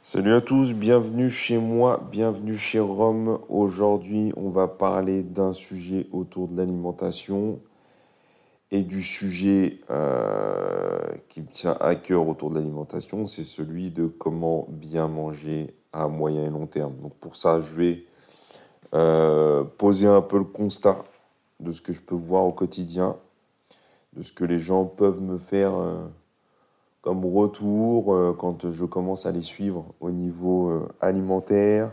Salut à tous, bienvenue chez moi, bienvenue chez Rome. Aujourd'hui, on va parler d'un sujet autour de l'alimentation et du sujet qui me tient à cœur autour de l'alimentation, c'est celui de comment bien manger à moyen et long terme. Donc pour ça, je vais poser un peu le constat de ce que je peux voir au quotidien, de ce que les gens peuvent me faire comme retour quand je commence à les suivre au niveau alimentaire,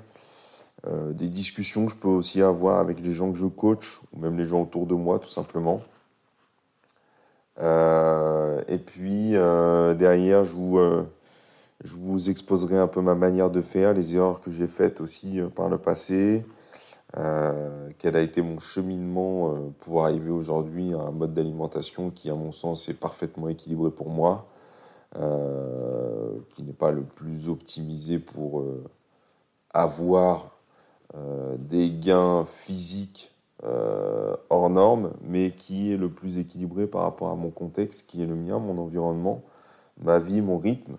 des discussions que je peux aussi avoir avec les gens que je coach, ou même les gens autour de moi tout simplement. Et puis derrière, je vous exposerai un peu ma manière de faire, les erreurs que j'ai faites aussi par le passé, quel a été mon cheminement pour arriver aujourd'hui à un mode d'alimentation qui, à mon sens, est parfaitement équilibré pour moi. Qui n'est pas le plus optimisé pour avoir des gains physiques hors normes, mais qui est le plus équilibré par rapport à mon contexte, qui est le mien, mon environnement, ma vie, mon rythme.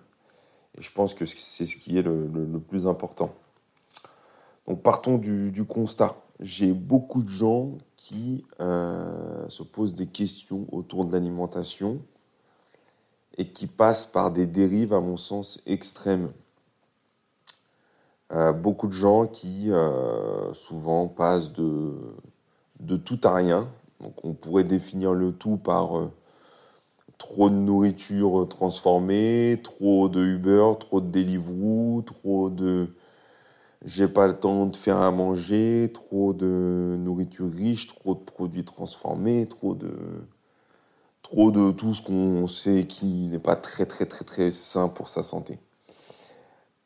Et je pense que c'est ce qui est le plus important. Donc partons du constat. J'ai beaucoup de gens qui se posent des questions autour de l'alimentation et qui passent par des dérives, à mon sens, extrêmes. Beaucoup de gens qui, souvent, passent de tout à rien. Donc on pourrait définir le tout par trop de nourriture transformée, trop de Uber, trop de Deliveroo, trop de j'ai pas le temps de faire à manger, trop de nourriture riche, trop de produits transformés, trop de tout ce qu'on sait qui n'est pas très très très très sain pour sa santé.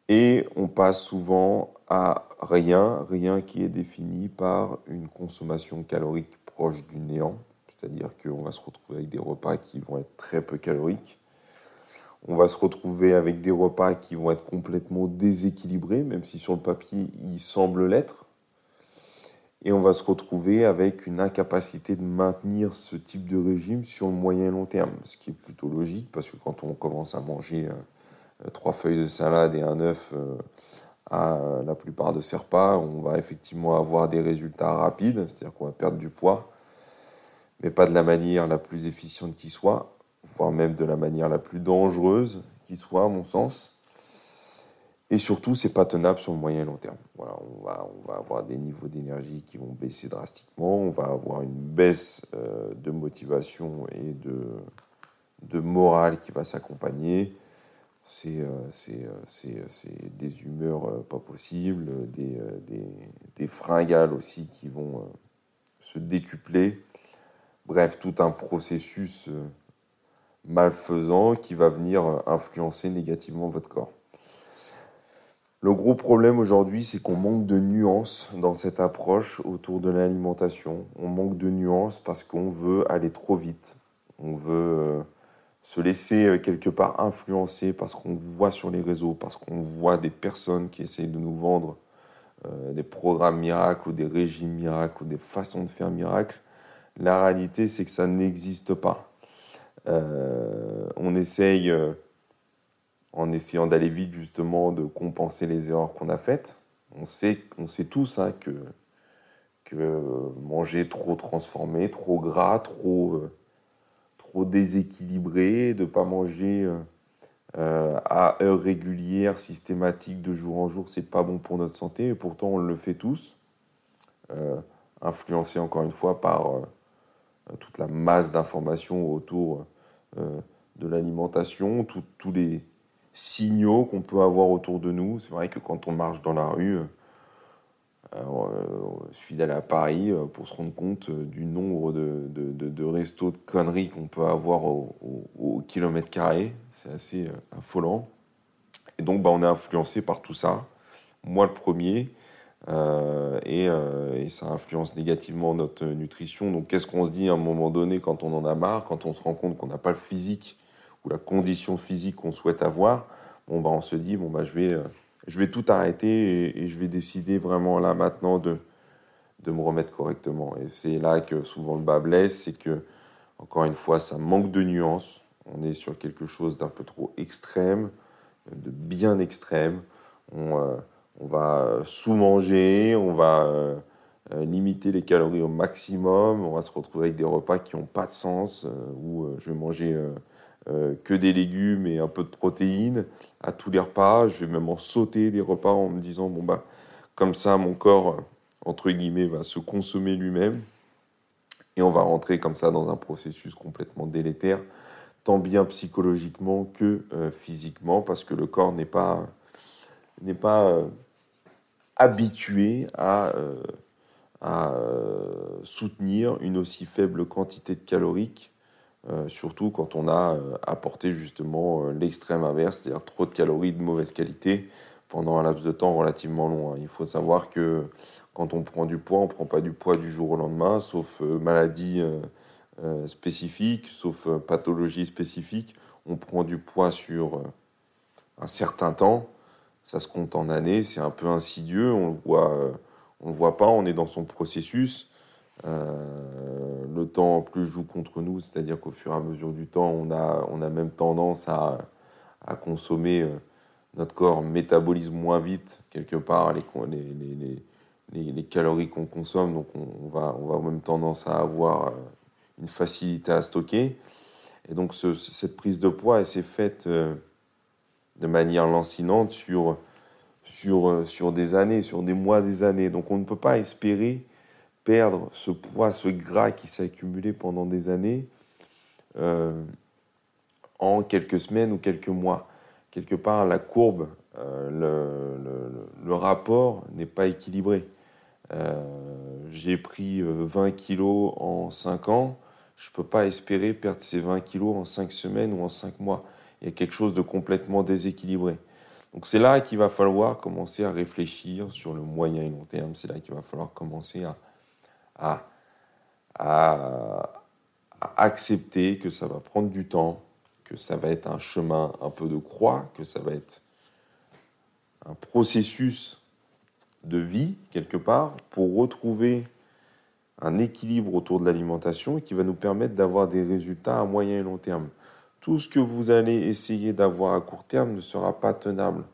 Et on passe souvent à rien qui est défini par une consommation calorique proche du néant. C'est-à-dire qu'on va se retrouver avec des repas qui vont être très peu caloriques. On va se retrouver avec des repas qui vont être complètement déséquilibrés, même si sur le papier, ils semblent l'être. Et on va se retrouver avec une incapacité de maintenir ce type de régime sur le moyen et long terme. Ce qui est plutôt logique, parce que quand on commence à manger 3 feuilles de salade et un œuf à la plupart de ces repas, on va effectivement avoir des résultats rapides, c'est-à-dire qu'on va perdre du poids, mais pas de la manière la plus efficiente qui soit, voire même de la manière la plus dangereuse qui soit, à mon sens. Et surtout, c'est pas tenable sur le moyen et long terme. Voilà, on va avoir des niveaux d'énergie qui vont baisser drastiquement, on va avoir une baisse de motivation et de morale qui va s'accompagner. C'est des humeurs pas possibles, des fringales aussi qui vont se décupler. Bref, tout un processus malfaisant qui va venir influencer négativement votre corps. Le gros problème aujourd'hui, c'est qu'on manque de nuances dans cette approche autour de l'alimentation. On manque de nuances parce qu'on veut aller trop vite. On veut se laisser quelque part influencer parce qu'on voit sur les réseaux, parce qu'on voit des personnes qui essayent de nous vendre des programmes miracles ou des régimes miracles ou des façons de faire miracles. La réalité, c'est que ça n'existe pas. On essaye, en essayant d'aller vite justement, de compenser les erreurs qu'on a faites. On sait tous que manger trop transformé, trop gras, trop déséquilibré, de ne pas manger à heures régulières, systématiques, de jour en jour, c'est pas bon pour notre santé. Et pourtant, on le fait tous, influencé encore une fois par toute la masse d'informations autour de l'alimentation, tous les signaux qu'on peut avoir autour de nous. C'est vrai que quand on marche dans la rue, il suffit d'aller à Paris pour se rendre compte du nombre de restos de conneries qu'on peut avoir au kilomètre carré. C'est assez affolant. Et donc, on est influencé par tout ça. Moi, le premier. Et ça influence négativement notre nutrition. Donc, qu'est-ce qu'on se dit à un moment donné quand on en a marre, quand on se rend compte qu'on n'a pas le physique ou la condition physique qu'on souhaite avoir? On se dit, je vais tout arrêter et je vais décider vraiment là maintenant de me remettre correctement. Et c'est là que souvent le bas blesse, c'est que, encore une fois, ça manque de nuances. On est sur quelque chose d'un peu trop extrême, de bien extrême. On va sous-manger, on va limiter les calories au maximum, on va se retrouver avec des repas qui n'ont pas de sens, où je vais manger que des légumes et un peu de protéines à tous les repas. Je vais même en sauter des repas en me disant, bon bah, comme ça, mon corps, entre guillemets, va se consommer lui-même. Et on va rentrer comme ça dans un processus complètement délétère, tant bien psychologiquement que physiquement, parce que le corps n'est pas habitué à soutenir une aussi faible quantité de caloriques, surtout quand on a apporté justement l'extrême inverse, c'est-à-dire trop de calories de mauvaise qualité pendant un laps de temps relativement long. Il faut savoir que quand on prend du poids, on ne prend pas du poids du jour au lendemain, sauf maladie spécifique, sauf pathologie spécifique. On prend du poids sur un certain temps, ça se compte en années, c'est un peu insidieux, on le voit pas, on est dans son processus. Le temps plus joue contre nous, c'est-à-dire qu'au fur et à mesure du temps, on a même tendance à consommer, notre corps métabolise moins vite quelque part les calories qu'on consomme, donc on va même tendance à avoir une facilité à stocker. Et donc cette prise de poids, elle s'est faite de manière lancinante sur des années, sur des mois, des années. Donc on ne peut pas espérer perdre ce poids, ce gras qui s'est accumulé pendant des années euh, en quelques semaines ou quelques mois. Quelque part, la courbe, le rapport n'est pas équilibré. J'ai pris 20 kilos en 5 ans, je ne peux pas espérer perdre ces 20 kilos en 5 semaines ou en 5 mois. Il y a quelque chose de complètement déséquilibré. Donc c'est là qu'il va falloir commencer à réfléchir sur le moyen et long terme. C'est là qu'il va falloir commencer à, à, à accepter que ça va prendre du temps, que ça va être un chemin un peu de croix, que ça va être un processus de vie, quelque part, pour retrouver un équilibre autour de l'alimentation qui va nous permettre d'avoir des résultats à moyen et long terme. Tout ce que vous allez essayer d'avoir à court terme ne sera pas tenable.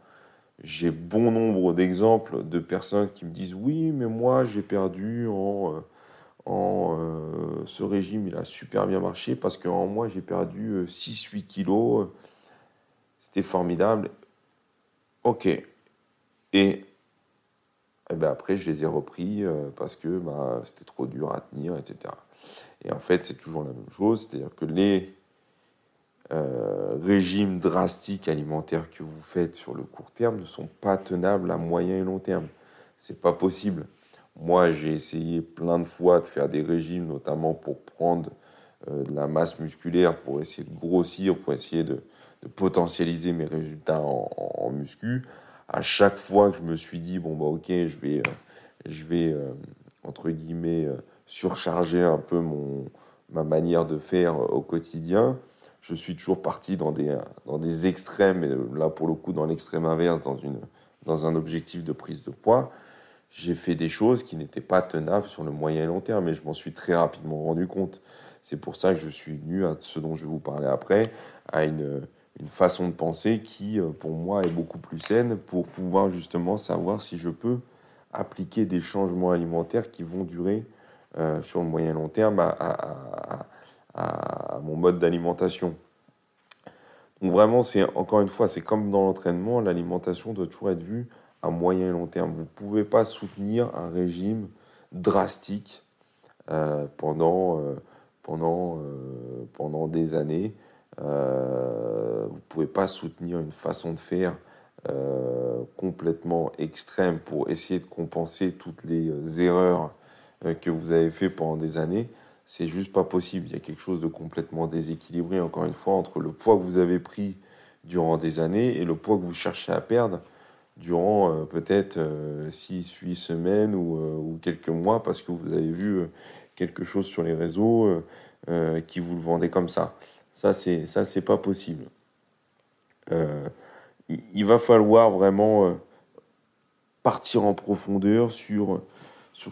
J'ai bon nombre d'exemples de personnes qui me disent oui, mais moi j'ai perdu ce régime, il a super bien marché parce qu'en moi j'ai perdu 6-8 kilos, c'était formidable. Ok. Et ben après je les ai repris parce que bah, c'était trop dur à tenir, etc. Et en fait c'est toujours la même chose, c'est-à-dire que les régimes drastiques alimentaires que vous faites sur le court terme ne sont pas tenables à moyen et long terme. C'est pas possible. Moi, j'ai essayé plein de fois de faire des régimes, notamment pour prendre de la masse musculaire, pour essayer de grossir, pour essayer de potentialiser mes résultats en muscu. À chaque fois que je me suis dit, bon, bah, ok, je vais entre guillemets, surcharger un peu ma manière de faire au quotidien, je suis toujours parti dans des extrêmes, et là pour le coup dans l'extrême inverse, dans un objectif de prise de poids. J'ai fait des choses qui n'étaient pas tenables sur le moyen et long terme, et je m'en suis très rapidement rendu compte. C'est pour ça que je suis venu à ce dont je vais vous parler après, à une façon de penser qui, pour moi, est beaucoup plus saine pour pouvoir justement savoir si je peux appliquer des changements alimentaires qui vont durer sur le moyen et long terme à mon mode d'alimentation. Donc vraiment, c'est encore une fois, c'est comme dans l'entraînement, l'alimentation doit toujours être vue à moyen et long terme. Vous ne pouvez pas soutenir un régime drastique pendant des années. Vous ne pouvez pas soutenir une façon de faire complètement extrême pour essayer de compenser toutes les erreurs que vous avez fait pendant des années. C'est juste pas possible. Il y a quelque chose de complètement déséquilibré, encore une fois, entre le poids que vous avez pris durant des années et le poids que vous cherchez à perdre durant peut-être 6-8 semaines ou quelques mois parce que vous avez vu quelque chose sur les réseaux qui vous le vendait comme ça. Ça, c'est pas possible. Euh, il va falloir vraiment partir en profondeur sur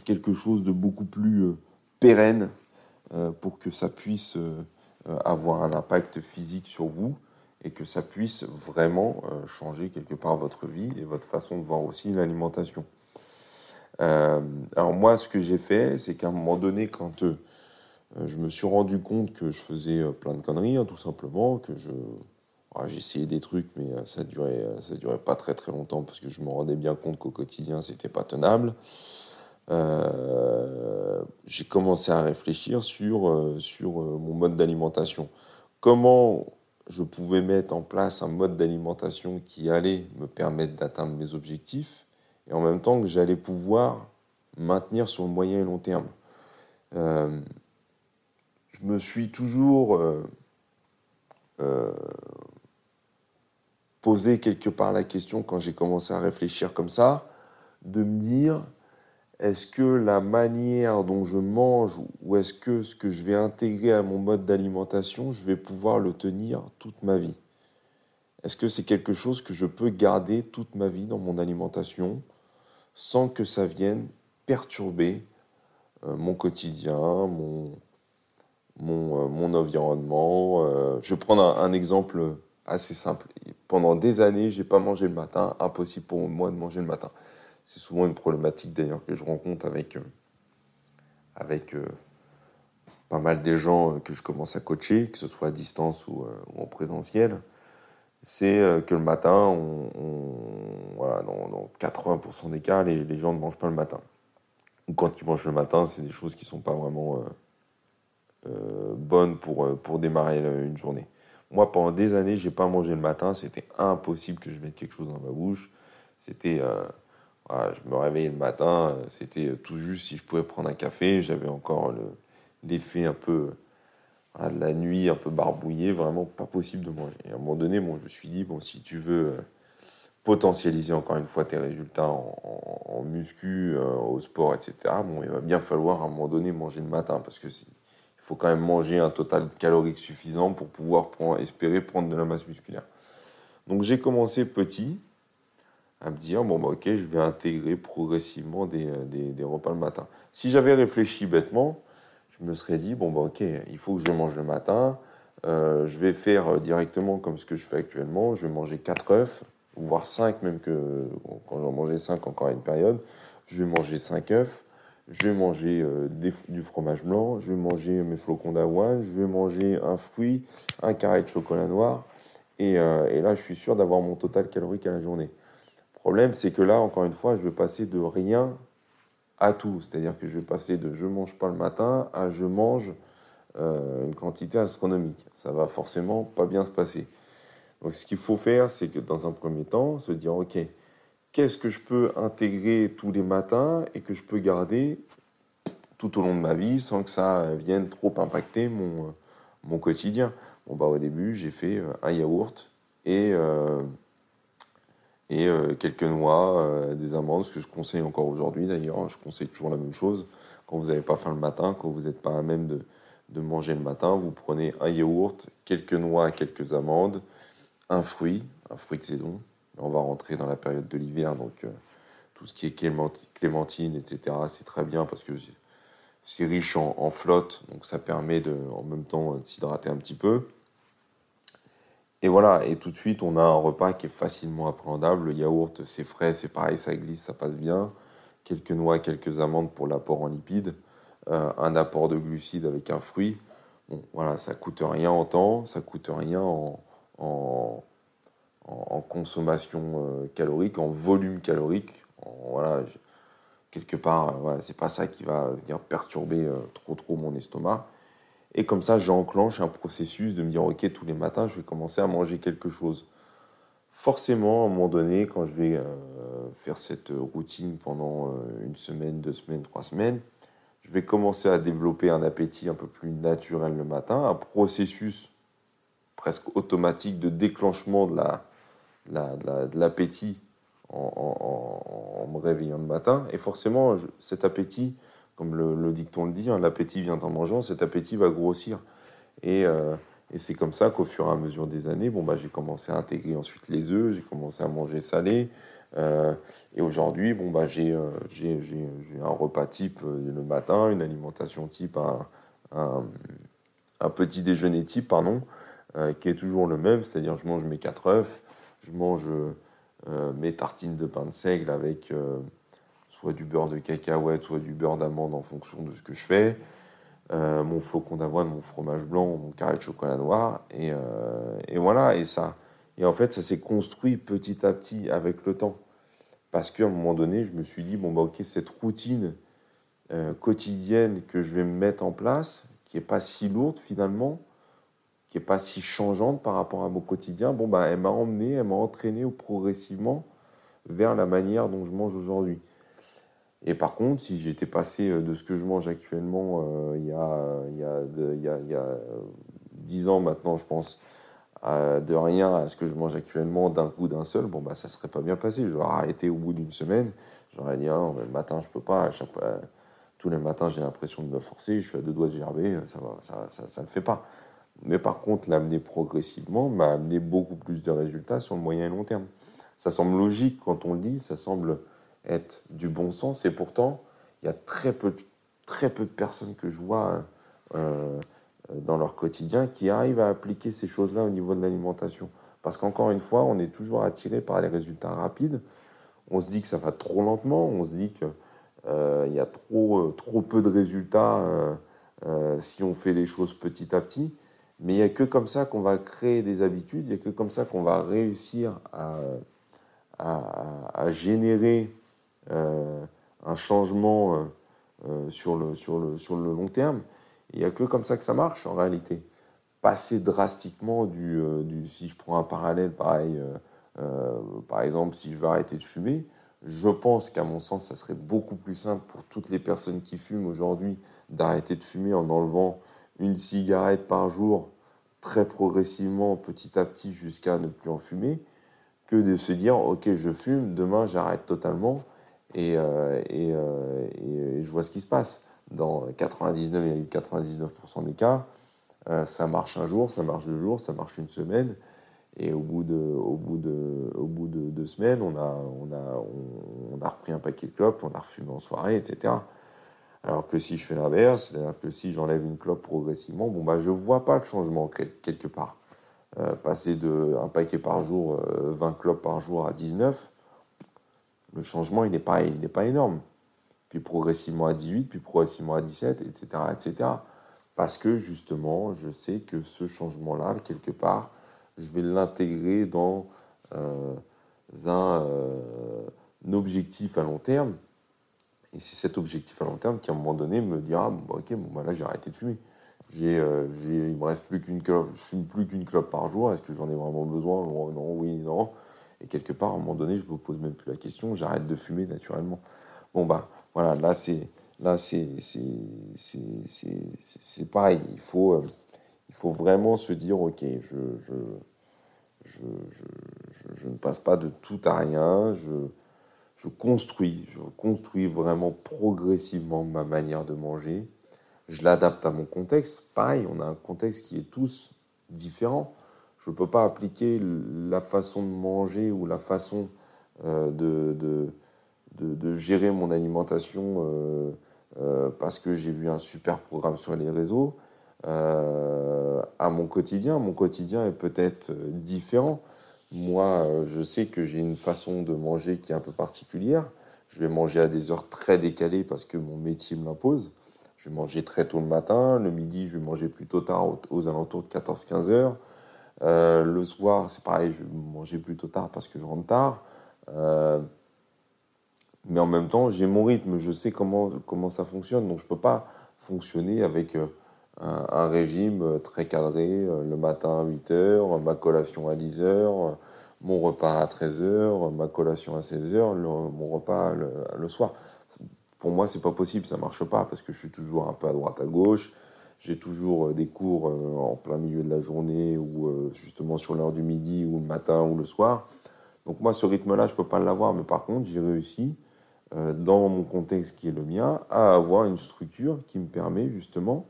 quelque chose de beaucoup plus pérenne pour que ça puisse avoir un impact physique sur vous et que ça puisse vraiment changer quelque part votre vie et votre façon de voir aussi l'alimentation. Alors moi, ce que j'ai fait, c'est qu'à un moment donné, quand je me suis rendu compte que je faisais plein de conneries, hein, tout simplement, j'ai essayé des trucs, mais ça durait pas très très longtemps parce que je me rendais bien compte qu'au quotidien, c'était pas tenable. J'ai commencé à réfléchir sur mon mode d'alimentation. Comment je pouvais mettre en place un mode d'alimentation qui allait me permettre d'atteindre mes objectifs et en même temps que j'allais pouvoir maintenir sur le moyen et long terme. Euh, je me suis toujours euh, posé quelque part la question quand j'ai commencé à réfléchir comme ça, de me dire, est-ce que la manière dont je mange ou est-ce que ce que je vais intégrer à mon mode d'alimentation, je vais pouvoir le tenir toute ma vie? Est-ce que c'est quelque chose que je peux garder toute ma vie dans mon alimentation sans que ça vienne perturber mon quotidien, mon environnement? Je vais prendre un exemple assez simple. Pendant des années, j'ai pas mangé le matin. Impossible pour moi de manger le matin. C'est souvent une problématique d'ailleurs que je rencontre avec pas mal des gens que je commence à coacher, que ce soit à distance ou en présentiel. C'est que le matin, voilà, dans 80% des cas, les gens ne mangent pas le matin. Ou quand ils mangent le matin, c'est des choses qui ne sont pas vraiment bonnes pour démarrer une journée. Moi, pendant des années, j'ai pas mangé le matin. C'était impossible que je mette quelque chose dans ma bouche. C'était, voilà, je me réveillais le matin. C'était tout juste si je pouvais prendre un café. J'avais encore l'effet un peu voilà, de la nuit, un peu barbouillé. Vraiment pas possible de manger. Et à un moment donné, bon, je me suis dit, bon, si tu veux potentialiser encore une fois tes résultats en muscu, au sport, etc., bon, il va bien falloir à un moment donné manger le matin parce que il faut quand même manger un total calorique suffisant pour pouvoir espérer prendre de la masse musculaire. Donc j'ai commencé petit à me dire, bon, bah, ok, je vais intégrer progressivement des repas le matin. Si j'avais réfléchi bêtement, je me serais dit, bon, bah, ok, il faut que je mange le matin, je vais faire directement comme ce que je fais actuellement, je vais manger 4 œufs, voire 5, même que quand j'en mangeais 5 encore à une période, je vais manger 5 œufs, je vais manger du fromage blanc, je vais manger mes flocons d'avoine, je vais manger un fruit, un carré de chocolat noir, et là, je suis sûr d'avoir mon total calorique à la journée. Le problème, c'est que là, encore une fois, je vais passer de rien à tout. C'est-à-dire que je vais passer de je mange pas le matin à je mange une quantité astronomique. Ça va forcément pas bien se passer. Donc ce qu'il faut faire, c'est que dans un premier temps, se dire, ok, qu'est-ce que je peux intégrer tous les matins et que je peux garder tout au long de ma vie sans que ça vienne trop impacter mon quotidien. Bon, bah, au début, j'ai fait un yaourt et, euh, et quelques noix, des amandes, ce que je conseille encore aujourd'hui d'ailleurs. Je conseille toujours la même chose. Quand vous n'avez pas faim le matin, quand vous n'êtes pas à même de manger le matin, vous prenez un yaourt, quelques noix, quelques amandes, un fruit de saison. On va rentrer dans la période de l'hiver, donc tout ce qui est clémentine, etc., c'est très bien parce que c'est riche en flotte, donc ça permet en même temps de s'hydrater un petit peu. Et voilà, et tout de suite, on a un repas qui est facilement appréhendable. Le yaourt, c'est frais, c'est pareil, ça glisse, ça passe bien. Quelques noix, quelques amandes pour l'apport en lipides. Un apport de glucides avec un fruit. Bon, voilà, ça coûte rien en temps, ça coûte rien en, en consommation calorique, en volume calorique. Voilà, quelque part, voilà, c'est pas ça qui va venir perturber trop mon estomac. Et comme ça, j'enclenche un processus de me dire, ok, tous les matins, je vais commencer à manger quelque chose. Forcément, à un moment donné, quand je vais faire cette routine pendant une semaine, 2 semaines, 3 semaines, je vais commencer à développer un appétit un peu plus naturel le matin, un processus presque automatique de déclenchement de l'appétit en me réveillant le matin. Et forcément, cet appétit, comme le dicton le dit, hein, l'appétit vient en mangeant, cet appétit va grossir. Et, euh, et c'est comme ça qu'au fur et à mesure des années, bon, bah, j'ai commencé à intégrer ensuite les œufs, j'ai commencé à manger salé. Et aujourd'hui, bon, bah, j'ai un repas type le matin, une alimentation type, un petit déjeuner type, pardon, qui est toujours le même, c'est-à-dire je mange mes 4 œufs, je mange mes tartines de pain de seigle avec soit du beurre de cacahuète, soit du beurre d'amande en fonction de ce que je fais, mon flocon d'avoine, mon fromage blanc, mon carré de chocolat noir, et voilà, et ça. Et en fait, ça s'est construit petit à petit avec le temps. Parce qu'à un moment donné, je me suis dit, bon, bah, ok, cette routine quotidienne que je vais me mettre en place, qui n'est pas si lourde finalement, qui n'est pas si changeante par rapport à mon quotidien, bon, bah, elle m'a entraîné progressivement vers la manière dont je mange aujourd'hui. Et par contre, si j'étais passé de ce que je mange actuellement il y a 10 ans maintenant, je pense, de rien à ce que je mange actuellement d'un coup, d'un seul, bon, bah, ça ne serait pas bien passé. J'aurais arrêté au bout d'une semaine. J'aurais dit, ah, non, le matin, je peux pas. Tous les matins, j'ai l'impression de me forcer. Je suis à deux doigts de gerber. Ça ne le fait pas. Mais par contre, l'amener progressivement m'a amené beaucoup plus de résultats sur le moyen et long terme. Ça semble logique quand on le dit, ça semble être du bon sens. Et pourtant, il y a très peu de personnes que je vois dans leur quotidien qui arrivent à appliquer ces choses-là au niveau de l'alimentation. Parce qu'encore une fois, on est toujours attiré par les résultats rapides. On se dit que ça va trop lentement, on se dit qu'il y a trop peu de résultats si on fait les choses petit à petit. Mais il n'y a que comme ça qu'on va créer des habitudes, il n'y a que comme ça qu'on va réussir à générer un changement sur le long terme. Il n'y a que comme ça que ça marche en réalité. Passer drastiquement si je prends un parallèle pareil, par exemple, si je veux arrêter de fumer, je pense qu'à mon sens, ça serait beaucoup plus simple pour toutes les personnes qui fument aujourd'hui d'arrêter de fumer en enlevant une cigarette par jour, très progressivement, petit à petit, jusqu'à ne plus en fumer, que de se dire, ok, je fume, demain j'arrête totalement et je vois ce qui se passe. Dans 99,99% des cas, ça marche un jour, ça marche 2 jours, ça marche une semaine. Et au bout de 2 semaines, on a repris un paquet de clopes, on a refumé en soirée, etc. Alors que si je fais l'inverse, c'est-à-dire que si j'enlève une clope progressivement, bon, bah, je ne vois pas le changement quelque part. Passer de un paquet par jour, 20 clopes par jour à 19, le changement, il n'est pas énorme. Puis progressivement à 18, puis progressivement à 17, etc., etc. Parce que justement, je sais que ce changement-là, quelque part, je vais l'intégrer dans un objectif à long terme. Et c'est cet objectif à long terme qui, à un moment donné, me dira, bon, ok, bon, bah là, j'ai arrêté de fumer. Il me reste plus qu'une clope, je fume plus qu'une clope par jour. Est-ce que j'en ai vraiment besoin? Non, non, oui, non. Et quelque part, à un moment donné, je me pose même plus la question. J'arrête de fumer naturellement. Bon, bah, voilà, c'est pareil. Il faut vraiment se dire, ok, je ne passe pas de tout à rien. Je construis vraiment progressivement ma manière de manger. Je l'adapte à mon contexte. Pareil, on a un contexte qui est tous différent. Je ne peux pas appliquer la façon de manger ou la façon de gérer mon alimentation parce que j'ai vu un super programme sur les réseaux à mon quotidien. Mon quotidien est peut-être différent. Moi, je sais que j'ai une façon de manger qui est un peu particulière. Je vais manger à des heures très décalées parce que mon métier me l'impose. Je vais manger très tôt le matin. Le midi, je vais manger plutôt tard, aux alentours de 14-15 heures. Le soir, c'est pareil, je vais manger plutôt tard parce que je rentre tard. Mais en même temps, j'ai mon rythme. Je sais comment ça fonctionne. Donc, je ne peux pas fonctionner avec un régime très cadré. Le matin à 8 heures, ma collation à 10 heures, mon repas à 13 heures, ma collation à 16 heures, mon repas le soir. Pour moi, c'est pas possible, ça marche pas parce que je suis toujours un peu à droite, à gauche. J'ai toujours des cours en plein milieu de la journée ou justement sur l'heure du midi ou le matin ou le soir. Donc moi, ce rythme-là, je peux pas l'avoir, mais par contre, j'ai réussi dans mon contexte qui est le mien à avoir une structure qui me permet justement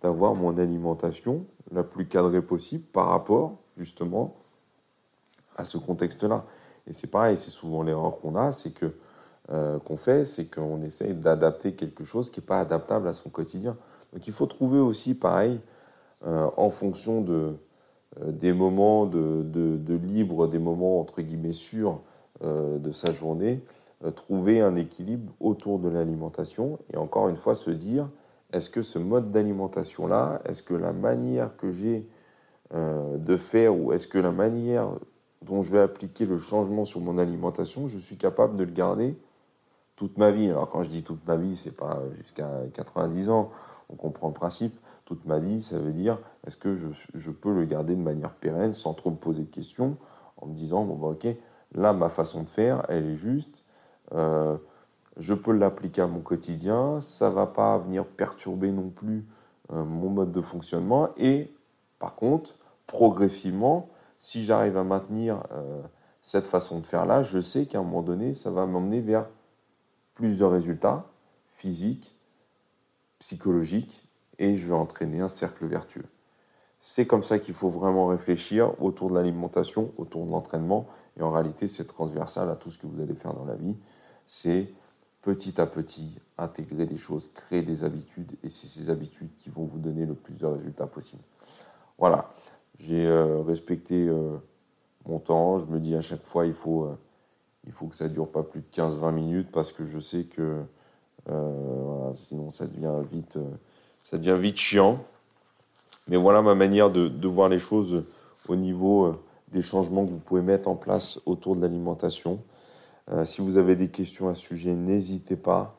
d'avoir mon alimentation la plus cadrée possible par rapport justement à ce contexte-là. Et c'est pareil, c'est souvent l'erreur qu'on a, c'est que qu'on fait, c'est qu'on essaye d'adapter quelque chose qui n'est pas adaptable à son quotidien. Donc il faut trouver aussi, pareil, en fonction des moments de libre, des moments entre guillemets sûrs de sa journée, trouver un équilibre autour de l'alimentation et encore une fois se dire, est-ce que ce mode d'alimentation-là, est-ce que la manière que j'ai de faire ou est-ce que la manière dont je vais appliquer le changement sur mon alimentation, je suis capable de le garder toute ma vie. Alors quand je dis toute ma vie, c'est pas jusqu'à 90 ans, on comprend le principe. Toute ma vie, ça veut dire, est-ce que je peux le garder de manière pérenne sans trop me poser de questions, en me disant, bon bah ok, là ma façon de faire, elle est juste, je peux l'appliquer à mon quotidien, ça va pas venir perturber non plus mon mode de fonctionnement, et par contre, progressivement, si j'arrive à maintenir cette façon de faire là, je sais qu'à un moment donné, ça va m'emmener vers plus de résultats physiques, psychologiques, et je vais entraîner un cercle vertueux. C'est comme ça qu'il faut vraiment réfléchir autour de l'alimentation, autour de l'entraînement, et en réalité, c'est transversal à tout ce que vous allez faire dans la vie. C'est petit à petit intégrer des choses, créer des habitudes, et c'est ces habitudes qui vont vous donner le plus de résultats possible. Voilà, j'ai respecté mon temps. Je me dis à chaque fois, il faut que ça ne dure pas plus de 15-20 minutes parce que je sais que voilà, sinon ça devient vite chiant. Mais voilà ma manière de voir les choses au niveau des changements que vous pouvez mettre en place autour de l'alimentation. Si vous avez des questions à ce sujet, n'hésitez pas.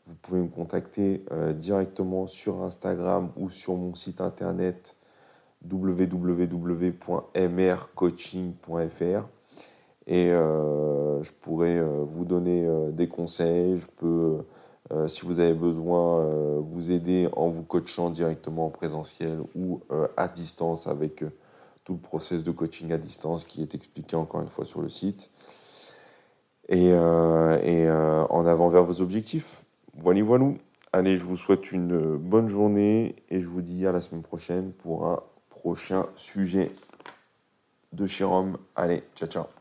Vous pouvez me contacter directement sur Instagram ou sur mon site internet www.mrcoaching.fr et je pourrais vous donner des conseils. Je peux, si vous avez besoin, vous aider en vous coachant directement en présentiel ou à distance avec tout le process de coaching à distance qui est expliqué encore une fois sur le site. Et en avant vers vos objectifs. Voilà, voilà. Allez, je vous souhaite une bonne journée et je vous dis à la semaine prochaine pour un prochain sujet de chez Rome. Allez, ciao, ciao.